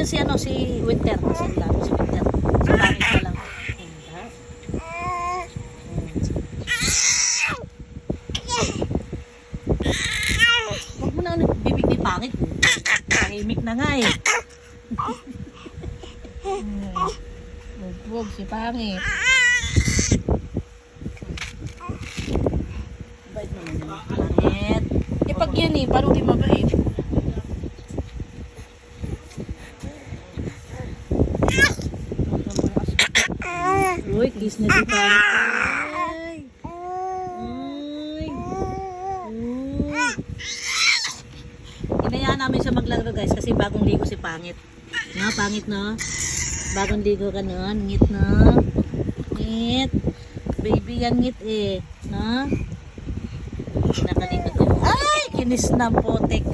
yan si ano, si Winter. Si Lalo, si Winter. Si pangit pa lang. Huwag mo na bibig ni pangit. Tahimik na nga eh. Huwag si pangit. Bait naman yun. Pangit. Eh pag yan eh, paano di mabait? Uy, kiss na di pangit. Ay. Uy. Uy. Inayaan namin siya maglaro guys kasi bagong ligo si pangit. No, pangit no? Bagong ligo ka nun. Ngit no? Ngit. Baby yan ngit eh. No? Nakalikot yun. Ay! Kinis na potek.